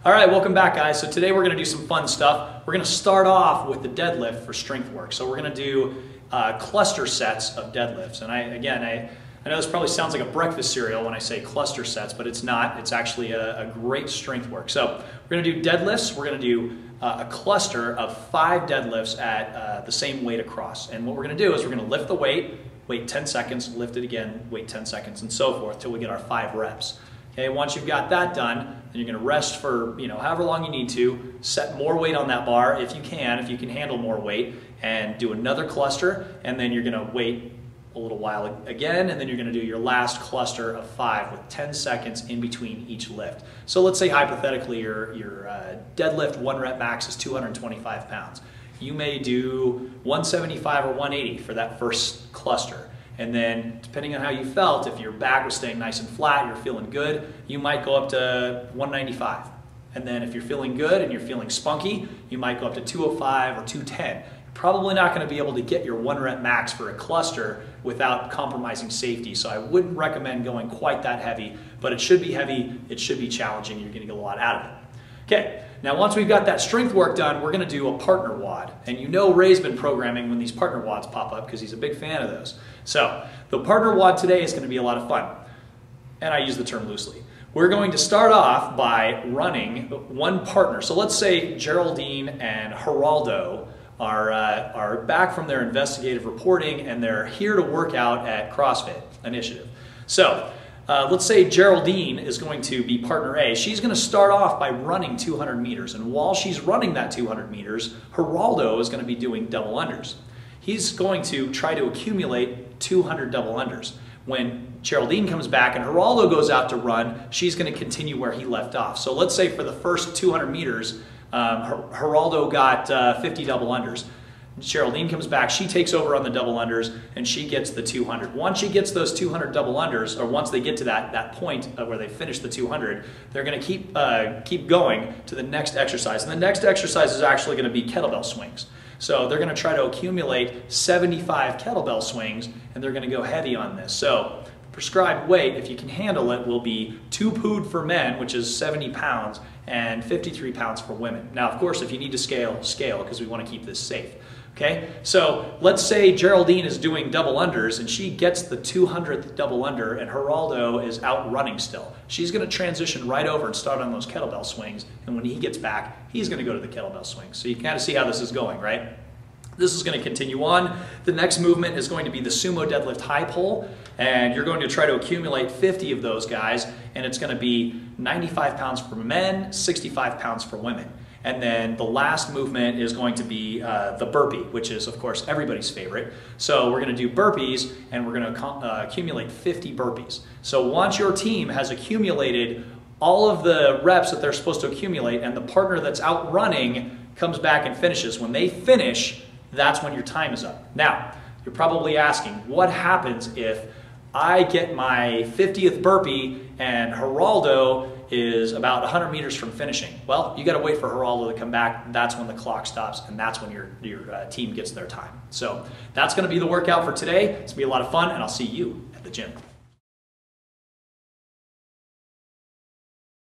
All right, welcome back, guys. So today we're going to do some fun stuff. We're going to start off with the deadlift for strength work. So we're going to do cluster sets of deadlifts. And I know this probably sounds like a breakfast cereal when I say cluster sets, but it's not. It's actually a great strength work. So we're going to do deadlifts. We're going to do a cluster of 5 deadlifts at the same weight across. And what we're going to do is we're going to lift the weight, wait 10 seconds, lift it again, wait 10 seconds, and so forth till we get our 5 reps. Okay, once you've got that done, then you're going to rest for however long you need to, set more weight on that bar if you can handle more weight, and do another cluster, and then you're going to wait a little while again, and then you're going to do your last cluster of 5 with 10 seconds in between each lift. So let's say hypothetically your deadlift 1 rep max is 225 pounds. You may do 175 or 180 for that first cluster. And then, depending on how you felt, if your back was staying nice and flat, you're feeling good, you might go up to 195. And then if you're feeling good and you're feeling spunky, you might go up to 205 or 210. You're probably not going to be able to get your 1 rep max for a cluster without compromising safety. So I wouldn't recommend going quite that heavy, but it should be heavy, it should be challenging, you're going to get a lot out of it. Okay, now once we've got that strength work done, we're going to do a partner WOD. And you know Ray's been programming when these partner WODs pop up because he's a big fan of those. So the partner WOD today is going to be a lot of fun. And I use the term loosely. We're going to start off by running one partner. So let's say Geraldine and Geraldo are back from their investigative reporting and they're here to work out at CrossFit Initiative. So let's say Geraldine is going to be partner A. She's going to start off by running 200 meters. And while she's running that 200 meters, Geraldo is going to be doing double unders. He's going to try to accumulate 200 double unders. When Geraldine comes back and Geraldo goes out to run, she's going to continue where he left off. So let's say for the first 200 meters, Geraldo got 50 double unders. Geraldine comes back, she takes over on the double unders, and she gets the 200. Once she gets those 200 double unders, or once they get to that point where they finish the 200, they're going to keep going to the next exercise. And the next exercise is actually going to be kettlebell swings. So they're going to try to accumulate 75 kettlebell swings, and they're going to go heavy on this. So prescribed weight, if you can handle it, will be 2 pood for men, which is 70 pounds, and 53 pounds for women. Now, of course, if you need to scale, because we want to keep this safe. Okay, so let's say Geraldine is doing double unders and she gets the 200th double under and Geraldo is out running still. She's going to transition right over and start on those kettlebell swings, and when he gets back, he's going to go to the kettlebell swings. So you can kind of see how this is going, right? This is going to continue on. The next movement is going to be the sumo deadlift high pull, and you're going to try to accumulate 50 of those guys, and it's going to be 95 pounds for men, 65 pounds for women. And then the last movement is going to be the burpee, which is, of course, everybody's favorite. So we're going to do burpees, and we're going to accumulate 50 burpees. So once your team has accumulated all of the reps that they're supposed to accumulate, and the partner that's out running comes back and finishes, when they finish, that's when your time is up. Now, you're probably asking, what happens if I get my 50th burpee and Geraldo is about 100 meters from finishing? Well, you got to wait for Geraldo to come back. That's when the clock stops, and that's when your team gets their time. So that's going to be the workout for today. It's going to be a lot of fun, and I'll see you at the gym.